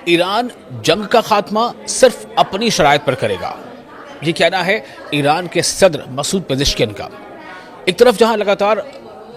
ایران جنگ کا خاتمہ صرف اپنی شرائط پر کرے گا، یہ کہنا ہے ایران کے صدر مسعود پزشکیان کا۔ ایک طرف جہاں لگاتار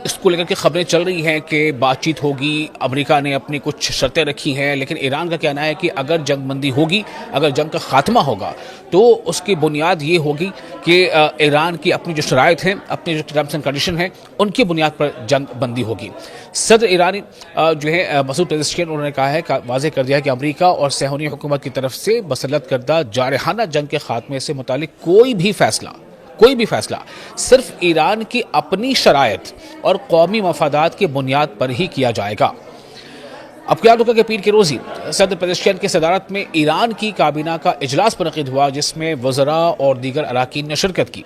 اس کو لے کر کے خبریں چل رہی ہیں کہ بات چیت ہوگی، امریکہ نے اپنی کچھ شرطیں رکھی ہیں، لیکن ایران کا کہنا ہے کہ اگر جنگ بندی ہوگی، اگر جنگ کا خاتمہ ہوگا تو اس کی بنیاد یہ ہوگی کہ ایران کی اپنی جو شرائط ہیں، اپنی جو ٹرمز اینڈ کنڈیشن ہیں، ان کی بنیاد پر جنگ بندی ہوگی۔ صدر ایرانی جو ہے مسعود پزشکیان، انہوں نے کہا ہے، واضح کر دیا ہے کہ امریکہ اور صہیونی حکومت کی طرف سے مسلط کردہ جارحانہ جنگ کے خاتمے سے متعلق کوئی بھی فیصلہ صرف ایران کی اپنی شرائط اور قومی مفادات کی بنیاد پر ہی کیا جائے گا۔ اب کیا ہوگا کہ پیر کے روز ہی صدر پزشکیان کی صدارت میں ایران کی کابینہ کا اجلاس منعقد ہوا، جس میں وزراء اور دیگر اراکین نے شرکت کی۔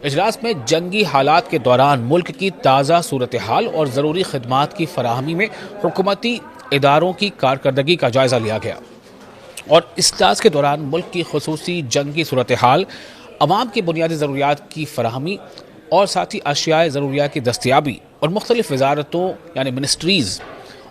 اجلاس میں جنگی حالات کے دوران ملک کی تازہ صورتحال اور ضروری خدمات کی فراہمی میں حکومتی اداروں کی کارکردگی کا جائزہ لیا گیا، اور اس اجلاس کے دوران ملک کی خصوصی جنگی صورتحال، عوام کی بنیادی ضروریات کی فراہمی اور ساتھ ہی اشیاء ضروریہ کی دستیابی اور مختلف وزارتوں یعنی منسٹریز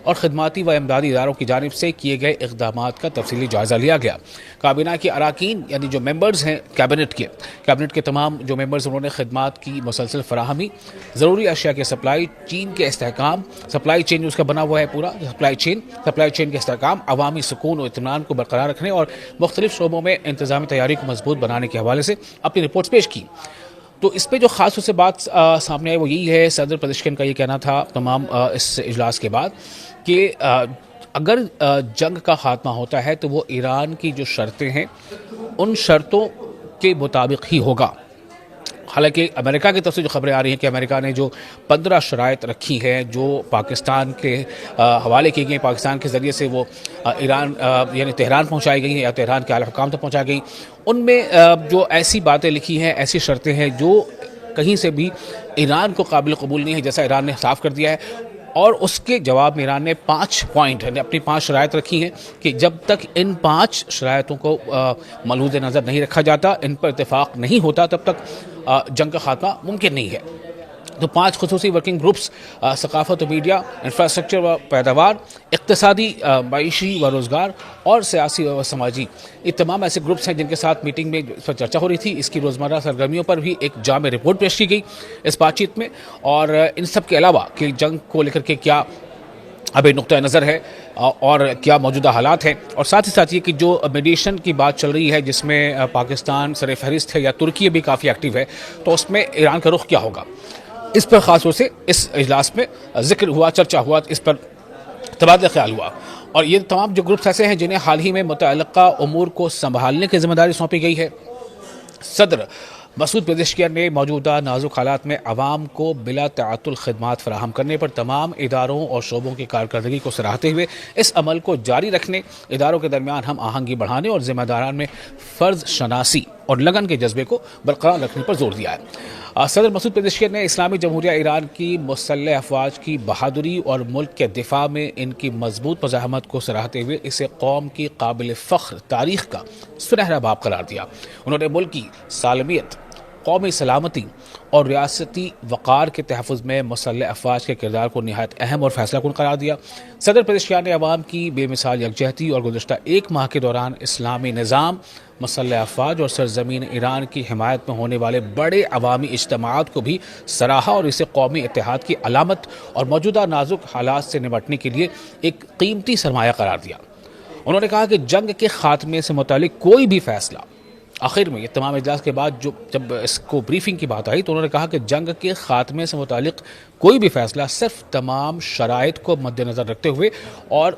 اور خدماتی و امدادی اداروں کی جانب سے کیے گئے اقدامات کا تفصیلی جائزہ لیا گیا۔ کابینہ کے اراکین یعنی جو ممبرز ہیں کیبنٹ کے تمام جو ممبرز، انہوں نے خدمات کی مسلسل فراہمی، ضروری اشیاء کے سپلائی چین کے استحکام، سپلائی چین اس کا بنا ہوا ہے پورا سپلائی چین کے استحکام، عوامی سکون و اطمینان کو برقرار رکھنے اور مختلف شعبوں میں انتظامی تیاری کو مضبوط بنانے کے حوالے سے اپنی رپورٹس پیش کی۔ تو اس پہ جو خاص طور سے بات سامنے آئی وہ یہی ہے، صدر پزشکیان کا یہ کہنا تھا تمام اس اجلاس کے بعد کہ اگر جنگ کا خاتمہ ہوتا ہے تو وہ ایران کی جو شرطیں ہیں ان شرطوں کے مطابق ہی ہوگا۔ حالانکہ امریکہ کی طرف سے جو خبریں آ رہی ہیں کہ امریکہ نے جو 15 شرائط رکھی ہیں جو پاکستان کے حوالے کی گئی، پاکستان کے ذریعے سے وہ ایران یعنی تہران پہنچائی گئی ہیں یا تہران کے اعلیٰ حکام تک پہنچائی گئی، ان میں جو ایسی باتیں لکھی ہیں، ایسی شرطیں ہیں جو کہیں سے بھی ایران کو قابل قبول نہیں ہے، جیسا ایران نے صاف کر دیا ہے۔ اور اس کے جواب میں ایران نے 5 پوائنٹ اپنی 5 شرائط رکھی ہیں کہ جب تک ان 5 شرائطوں کو ملحوظ نظر نہیں رکھا جاتا، ان پر اتفاق نہیں ہوتا، تب تک جنگ کا خاتمہ ممکن نہیں ہے۔ تو 5 خصوصی ورکنگ گروپس، ثقافت و میڈیا، انفراسٹرکچر و پیداوار، اقتصادی، معیشی و روزگار اور سیاسی و سماجی، یہ تمام ایسے گروپس ہیں جن کے ساتھ میٹنگ میں اس پر چرچا ہو رہی تھی۔ اس کی روزمرہ سرگرمیوں پر بھی ایک جامع رپورٹ پیش کی گئی اس بات چیت میں، اور ان سب کے علاوہ کہ جنگ کو لے کر کے کیا ابھی نقطہ نظر ہے اور کیا موجودہ حالات ہیں، اور ساتھ ہی ساتھ یہ کہ جو میڈیشن کی بات چل رہی ہے جس میں پاکستان سر فہرست ہے یا ترکی بھی کافی ایکٹیو ہے، تو اس میں ایران کا رخ کیا ہوگا، اس پر خاص طور سے اس اجلاس میں ذکر ہوا، چرچا ہوا، اس پر تبادلہ خیال ہوا۔ اور یہ تمام جو گروپس ایسے ہیں جنہیں حال ہی میں متعلقہ امور کو سنبھالنے کی ذمہ داری سونپی گئی ہے۔ صدر مسعود پزشکیان نے موجودہ نازک حالات میں عوام کو بلا تعطل خدمات فراہم کرنے پر تمام اداروں اور شعبوں کی کارکردگی کو سراہتے ہوئے اس عمل کو جاری رکھنے، اداروں کے درمیان ہم آہنگی بڑھانے اور ذمہ داران میں فرض شناسی اور لگن کے جذبے کو برقرار رکھنے پر زور دیا ہے۔ صدر مسعود پزشکیان نے اسلامی جمہوریہ ایران کی مسلح افواج کی بہادری اور ملک کے دفاع میں ان کی مضبوط مزاحمت کو سراہتے ہوئے اسے قوم کی قابل فخر تاریخ کا سنہرا باب قرار دیا۔ انہوں نے ملک کی سالمیت، قومی سلامتی اور ریاستی وقار کے تحفظ میں مسلح افواج کے کردار کو نہایت اہم اور فیصلہ کن قرار دیا۔ صدر پزشکیان نے عوام کی بے مثال یکجہتی اور گزشتہ 1 ماہ کے دوران اسلامی نظام، مسلح افواج اور سرزمین ایران کی حمایت میں ہونے والے بڑے عوامی اجتماعات کو بھی سراہا اور اسے قومی اتحاد کی علامت اور موجودہ نازک حالات سے نمٹنے کے لیے ایک قیمتی سرمایہ قرار دیا۔ انہوں نے کہا کہ جنگ کے خاتمے سے متعلق کوئی بھی فیصلہ، آخر میں یہ تمام اجلاس کے بعد جب اس کو بریفنگ کی بات آئی تو انہوں نے کہا کہ جنگ کے خاتمے سے متعلق کوئی بھی فیصلہ صرف تمام شرائط کو مد نظر رکھتے ہوئے اور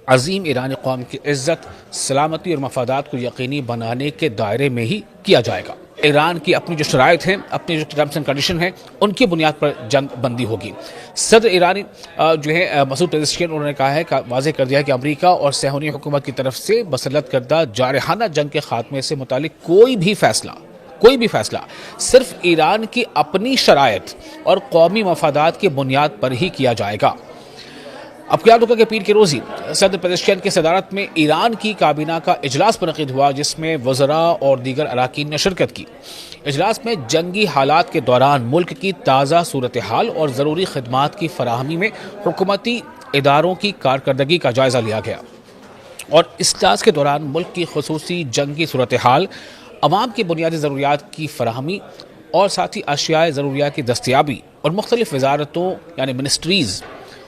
عظیم ایرانی قوم کی عزت، سلامتی اور مفادات کو یقینی بنانے کے دائرے میں ہی کیا جائے گا۔ ایران کی اپنی جو شرائط ہیں، اپنی جو ٹرمز اینڈ کنڈیشن ہیں، ان کی بنیاد پر جنگ بندی ہوگی۔ صدر ایرانی جو ہے مسعود پزشکیان، انہوں نے کہا ہے، واضح کر دیا ہے کہ امریکہ اور صہیونی حکومت کی طرف سے مسلط کردہ جارحانہ جنگ کے خاتمے سے متعلق کوئی بھی فیصلہ صرف ایران کی اپنی شرائط اور قومی مفادات کی بنیاد پر ہی کیا جائے گا۔ اب کیا ہوگا کہ پیر کے روز ہی صدر پزشکیان کی صدارت میں ایران کی کابینہ کا اجلاس منعقد ہوا، جس میں وزراء اور دیگر اراکین نے شرکت کی۔ اجلاس میں جنگی حالات کے دوران ملک کی تازہ صورتحال اور ضروری خدمات کی فراہمی میں حکومتی اداروں کی کارکردگی کا جائزہ لیا گیا، اور اس اجلاس کے دوران ملک کی خصوصی جنگی صورتحال، عوام کی بنیادی ضروریات کی فراہمی اور ساتھ ہی اشیاء ضروریات کی دستیابی اور مختلف وزارتوں یعنی منسٹریز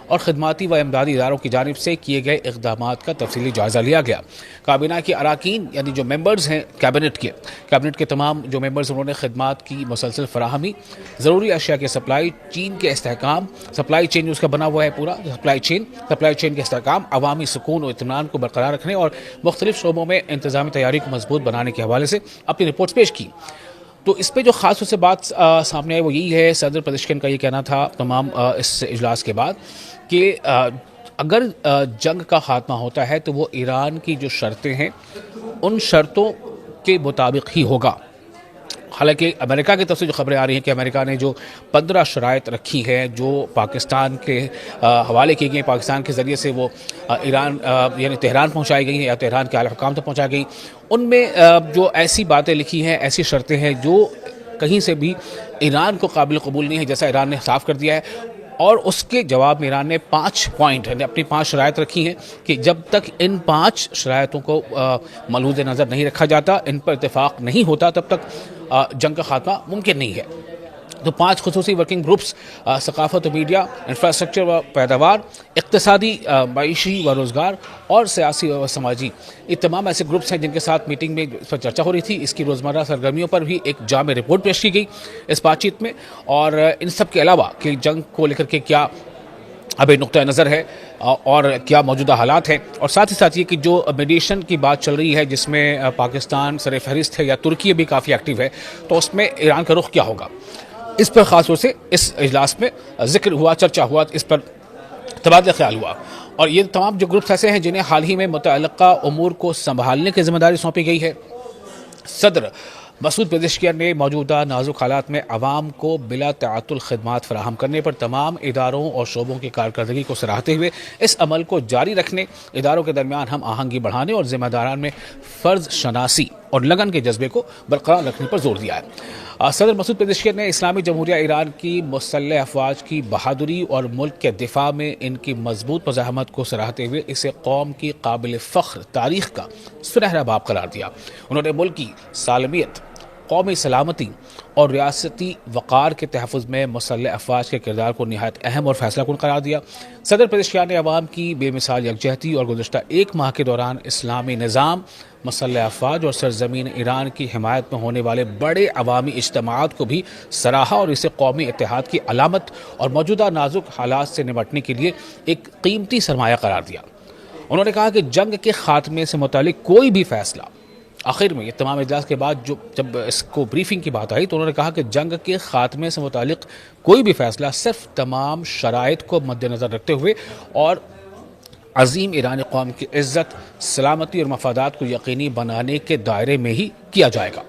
اور خدماتی و امدادی اداروں کی جانب سے کیے گئے اقدامات کا تفصیلی جائزہ لیا گیا۔ کابینہ کے اراکین یعنی جو ممبرز ہیں کیبنٹ کے تمام جو ممبرز انہوں نے خدمات کی مسلسل فراہمی، ضروری اشیاء کے سپلائی چین کے استحکام، سپلائی چین جو اس کا بنا ہوا ہے پورا سپلائی چین کے استحکام، عوامی سکون و اطمینان کو برقرار رکھنے اور مختلف شعبوں میں انتظامی تیاری کو مضبوط بنانے کے حوالے سے اپنی رپورٹس پیش کی۔ تو اس پہ جو خاص طور سے بات سامنے آئی وہ یہی ہے، صدر پزیشکن کا یہ کہنا تھا تمام اس اجلاس کے بعد کہ اگر جنگ کا خاتمہ ہوتا ہے تو وہ ایران کی جو شرطیں ہیں ان شرطوں کے مطابق ہی ہوگا۔ حالانکہ امریکہ کی طرف سے جو خبریں آ رہی ہیں کہ امریکہ نے جو 15 شرائط رکھی ہیں جو پاکستان کے حوالے کی گئی، پاکستان کے ذریعے سے وہ ایران یعنی تہران پہنچائی گئی ہیں یا تہران کے اعلیٰ حکام تک پہنچائی گئی، ان میں جو ایسی باتیں لکھی ہیں، ایسی شرطیں ہیں جو کہیں سے بھی ایران کو قابل قبول نہیں ہے، جیسا ایران نے صاف کر دیا ہے۔ اور اس کے جواب میں ایران نے 5 پوائنٹ یعنی اپنی 5 شرائط رکھی ہیں کہ جب تک ان 5 شرائطوں کو ملحوظ نظر نہیں رکھا جاتا، ان پر اتفاق نہیں ہوتا، تب تک جنگ کا خاتمہ ممکن نہیں ہے۔ تو 5 خصوصی ورکنگ گروپس، ثقافت و میڈیا، انفراسٹرکچر و پیداوار، اقتصادی، معیشی و روزگار اور سیاسی و سماجی، یہ تمام ایسے گروپس ہیں جن کے ساتھ میٹنگ میں اس پر چرچا ہو رہی تھی۔ اس کی روزمرہ سرگرمیوں پر بھی ایک جامع رپورٹ پیش کی گئی اس بات چیت میں، اور ان سب کے علاوہ کہ جنگ کو لے کر کے کیا اب نقطہ نظر ہے اور کیا موجودہ حالات ہیں، اور ساتھ ہی ساتھ یہ کہ جو میڈیشن کی بات چل رہی ہے جس میں پاکستان سر فہرست ہے یا ترکی بھی کافی ایکٹیو ہے، تو اس میں ایران کا رخ کیا ہوگا، اس پر خاص طور سے اس اجلاس میں ذکر ہوا، چرچا ہوا، اس پر تبادلہ خیال ہوا۔ اور یہ تمام جو گروپس ایسے ہیں جنہیں حال ہی میں متعلقہ امور کو سنبھالنے کی ذمہ داری سونپی گئی ہے۔ صدر مسعود پزیشکیان نے موجودہ نازک حالات میں عوام کو بلا تعطل خدمات فراہم کرنے پر تمام اداروں اور شعبوں کی کارکردگی کو سراہتے ہوئے اس عمل کو جاری رکھنے، اداروں کے درمیان ہم آہنگی بڑھانے اور ذمہ داران میں فرض شناسی اور لگن کے جذبے کو برقرار رکھنے پر زور دیا ہے۔ صدر مسعود پزیشکیان نے اسلامی جمہوریہ ایران کی مسلح افواج کی بہادری اور ملک کے دفاع میں ان کی مضبوط مزاحمت کو سراہتے ہوئے اسے قوم کی قابل فخر تاریخ کا سنہرا باب قرار دیا۔ انہوں نے ملک کی سالمیت، قومی سلامتی اور ریاستی وقار کے تحفظ میں مسلح افواج کے کردار کو نہایت اہم اور فیصلہ کن قرار دیا۔ صدر پزیشکیان نے عوام کی بے مثال یکجہتی اور گزشتہ 1 ماہ کے دوران اسلامی نظام، مسلح افواج اور سرزمین ایران کی حمایت میں ہونے والے بڑے عوامی اجتماعات کو بھی سراہا اور اسے قومی اتحاد کی علامت اور موجودہ نازک حالات سے نمٹنے کے لیے ایک قیمتی سرمایہ قرار دیا۔ انہوں نے کہا کہ جنگ کے خاتمے سے متعلق کوئی بھی فیصلہ، آخر میں یہ تمام اجلاس کے بعد جب اس کو بریفنگ کی بات آئی تو انہوں نے کہا کہ جنگ کے خاتمے سے متعلق کوئی بھی فیصلہ صرف تمام شرائط کو مد نظر رکھتے ہوئے اور عظیم ایرانی قوم کی عزت، سلامتی اور مفادات کو یقینی بنانے کے دائرے میں ہی کیا جائے گا۔